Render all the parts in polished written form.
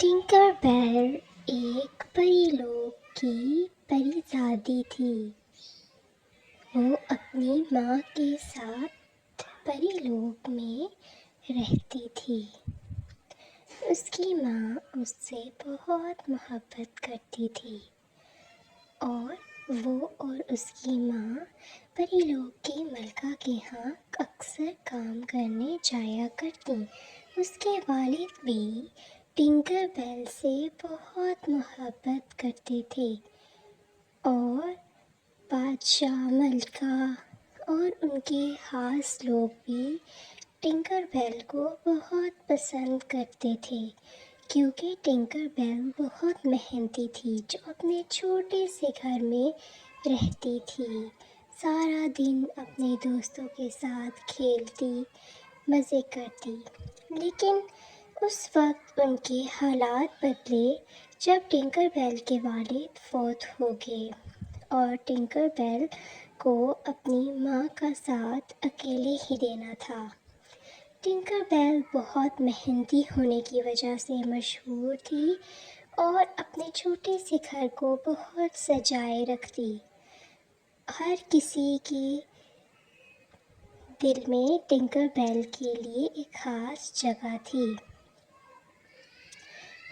Tinker بیل ایک پری لوگ کی پریزادی تھی۔ وہ اپنی ماں کے ساتھ پری لوگ میں رہتی تھی۔ اس کی ماں اس سے بہت محبت کرتی تھی اور وہ اور اس کی ماں پری لوگ کی ملکہ کے ہاں اکثر کام کرنے جایا کرتی۔ اس کے والد بھی ٹنکر بیل سے بہت محبت کرتے تھے اور بادشاہ، ملکہ اور ان کے خاص لوگ بھی ٹنکر بیل کو بہت پسند کرتے تھے، کیونکہ ٹنکر بیل بہت محنتی تھی جو اپنے چھوٹے سے گھر میں رہتی تھی۔ سارا دن اپنے دوستوں کے ساتھ کھیلتی، مزے کرتی۔ لیکن اس وقت ان کے حالات بدلے جب ٹنکر بیل کے والد فوت ہو گئے اور ٹنکر بیل کو اپنی ماں کا ساتھ اکیلے ہی دینا تھا۔ ٹنکر بیل بہت محنتی ہونے کی وجہ سے مشہور تھی اور اپنے چھوٹے سے گھر کو بہت سجائے رکھتی۔ ہر کسی کے دل میں ٹنکر بیل کے لیے ایک خاص جگہ تھی۔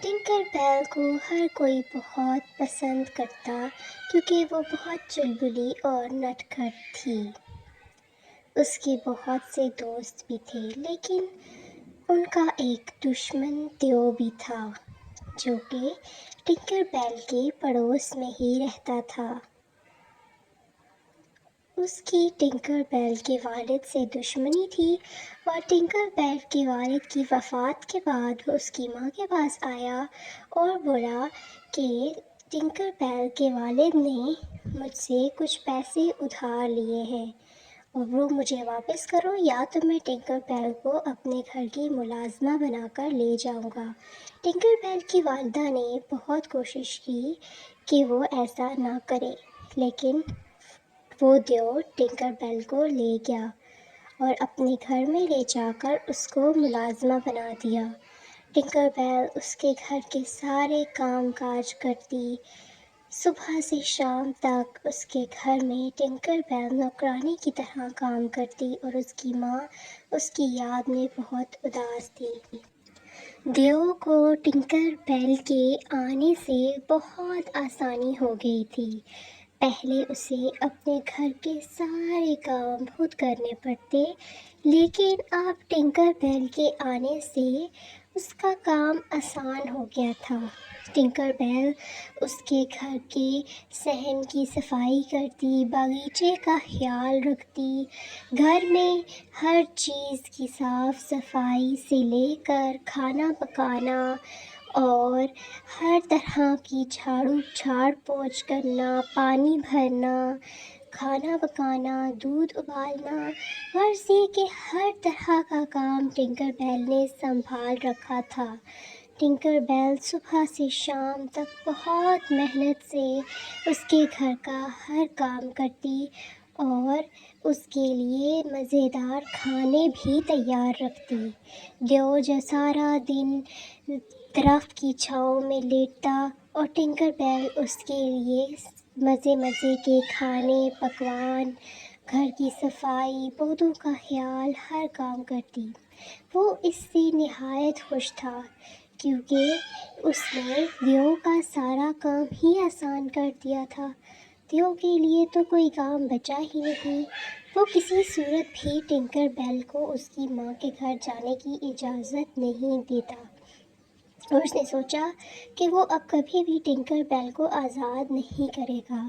ٹنکر بیل کو ہر کوئی بہت پسند کرتا کیونکہ وہ بہت چلبلی اور نٹ کھٹ تھی۔ اس کے بہت سے دوست بھی تھے، لیکن ان کا ایک دشمن دیو بھی تھا جو کہ ٹنکر بیل کے پڑوس میں ہی رہتا تھا۔ اس کی ٹنکر بیل کے والد سے دشمنی تھی اور ٹنکر بیل کے والد کی وفات کے بعد وہ اس کی ماں کے پاس آیا اور بولا کہ ٹنکر بیل کے والد نے مجھ سے کچھ پیسے ادھار لیے ہیں اور وہ مجھے واپس کرو یا تو میں ٹنکر بیل کو اپنے گھر کی ملازمہ بنا کر لے جاؤں گا۔ ٹنکر بیل کی والدہ نے بہت کوشش کی کہ وہ ایسا نہ کرے، لیکن وہ دیو ٹنکر بیل کو لے گیا اور اپنے گھر میں لے جا کر اس کو ملازمہ بنا دیا۔ ٹنکر بیل اس کے گھر کے سارے کام کاج کرتی۔ صبح سے شام تک اس کے گھر میں ٹنکر بیل نوکرانی کی طرح کام کرتی اور اس کی ماں اس کی یاد میں بہت اداس تھی۔ دیو کو ٹنکر بیل کے آنے سے بہت آسانی ہو گئی تھی۔ پہلے اسے اپنے گھر کے سارے کام خود کرنے پڑتے، لیکن اب ٹنکر بیل کے آنے سے اس کا کام آسان ہو گیا تھا۔ ٹنکر بیل اس کے گھر کے صحن کی صفائی کرتی، باغیچے کا خیال رکھتی، گھر میں ہر چیز کی صاف صفائی سے لے کر کھانا پکانا اور ہر طرح کی جھاڑ پوچھ کرنا، پانی بھرنا، کھانا پکانا، دودھ ابالنا، غرض یہ کہ ہر طرح کا کام ٹنکر بیل نے سنبھال رکھا تھا۔ ٹنکر بیل صبح سے شام تک بہت محنت سے اس کے گھر کا ہر کام کرتی اور اس کے لیے مزیدار کھانے بھی تیار رکھتی۔ دیو جو سارا دن درخت کی چھاؤں میں لیٹتا اور ٹنکر بیل اس کے لیے مزے کے کھانے، پکوان، گھر کی صفائی، پودوں کا خیال، ہر کام کرتی۔ وہ اس سے نہایت خوش تھا کیونکہ اس نے دیو کا سارا کام ہی آسان کر دیا تھا۔ دیو کے لیے تو کوئی کام بچا ہی نہیں۔ وہ کسی صورت بھی ٹنکر بیل کو اس کی ماں کے گھر جانے کی اجازت نہیں دیتا اور اس نے سوچا کہ وہ اب کبھی بھی ٹنکر بیل کو آزاد نہیں کرے گا،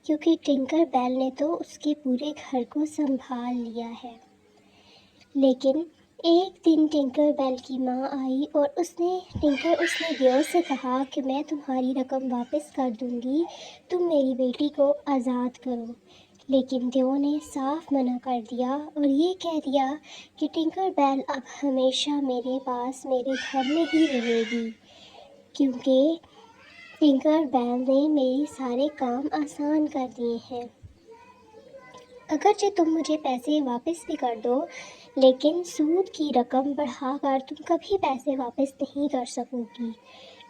کیونکہ ٹنکر بیل نے تو اس کے پورے گھر کو سنبھال لیا ہے۔ لیکن ایک دن ٹنکر بیل کی ماں آئی اور اس نے دیو سے کہا کہ میں تمہاری رقم واپس کر دوں گی، تم میری بیٹی کو آزاد کرو۔ لیکن دیو نے صاف منع کر دیا اور یہ کہہ دیا کہ ٹنکر بیل اب ہمیشہ میرے پاس میرے گھر میں ہی رہے گی، کیونکہ ٹنکر بیل نے میرے سارے کام آسان کر دیے ہیں۔ اگرچہ تم مجھے پیسے واپس بھی کر دو، لیکن سود کی رقم بڑھا کر تم کبھی پیسے واپس نہیں کر سکو گی۔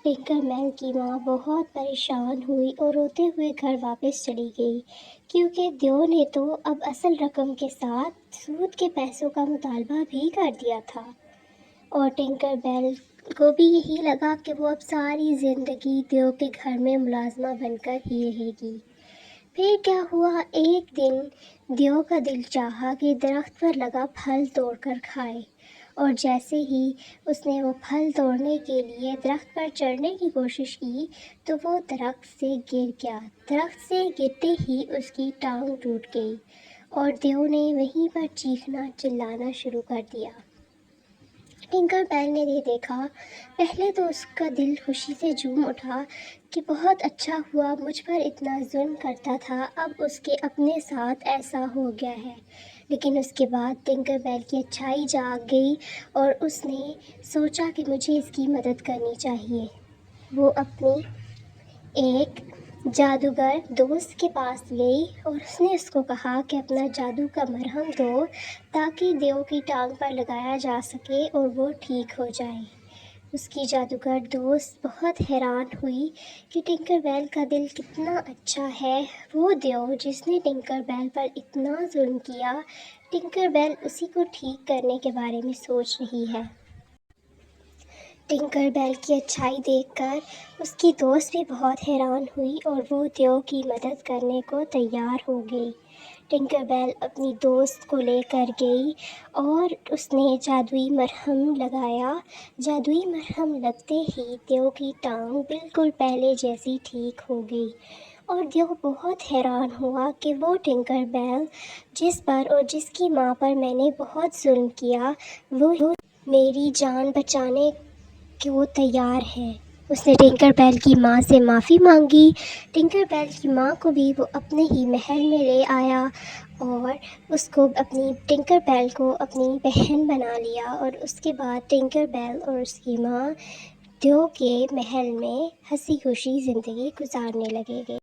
ٹنکر بیل کی ماں بہت پریشان ہوئی اور روتے ہوئے گھر واپس چلی گئی، کیونکہ دیو نے تو اب اصل رقم کے ساتھ سود کے پیسوں کا مطالبہ بھی کر دیا تھا، اور ٹنکر بیل کو بھی یہی لگا کہ وہ اب ساری زندگی دیو کے گھر میں ملازمہ بن کر ہی رہے گی۔ پھر کیا ہوا، ایک دن دیو کا دل چاہا کہ درخت پر لگا پھل توڑ کر کھائے، اور جیسے ہی اس نے وہ پھل توڑنے کے لیے درخت پر چڑھنے کی کوشش کی تو وہ درخت سے گر گیا۔ درخت سے گرتے ہی اس کی ٹانگ ٹوٹ گئی اور دیو نے وہیں پر چیخنا چلانا شروع کر دیا۔ ٹنکر بیل نے یہ دیکھا، پہلے تو اس کا دل خوشی سے جھوم اٹھا کہ بہت اچھا ہوا، مجھ پر اتنا ظلم کرتا تھا، اب اس کے اپنے ساتھ ایسا ہو گیا ہے۔ لیکن اس کے بعد ٹنکر بیل کی اچھائی جاگ گئی اور اس نے سوچا کہ مجھے اس کی مدد کرنی چاہیے۔ وہ اپنی ایک جادوگر دوست کے پاس گئی اور اس نے اس کو کہا کہ اپنا جادو کا مرہم دو تاکہ دیو کی ٹانگ پر لگایا جا سکے اور وہ ٹھیک ہو جائے۔ اس کی جادوگر دوست بہت حیران ہوئی کہ ٹنکر بیل کا دل کتنا اچھا ہے، وہ دیو جس نے ٹنکر بیل پر اتنا ظلم کیا، ٹنکر بیل اسی کو ٹھیک کرنے کے بارے میں سوچ رہی ہے۔ ٹنکر بیل کی اچھائی دیکھ کر اس کی دوست بھی بہت حیران ہوئی اور وہ دیو کی مدد کرنے کو تیار ہو گئی۔ ٹنکر بیل اپنی دوست کو لے کر گئی اور اس نے جادوئی مرہم لگایا۔ جادوئی مرہم لگتے ہی دیو کی ٹانگ بالکل پہلے جیسی ٹھیک ہو گئی، اور دیو بہت حیران ہوا کہ وہ ٹنکر بیل جس پر اور جس کی ماں پر میں نے بہت ظلم کیا، وہ میری جان بچانے کو تیار ہے۔ اس نے ٹنکر بیل کی ماں سے معافی مانگی۔ ٹنکر بیل کی ماں کو بھی وہ اپنے ہی محل میں لے آیا اور اس کو ٹنکر بیل کو اپنی بہن بنا لیا، اور اس کے بعد ٹنکر بیل اور اس کی ماں دیو کے محل میں ہنسی خوشی زندگی گزارنے لگے گئے۔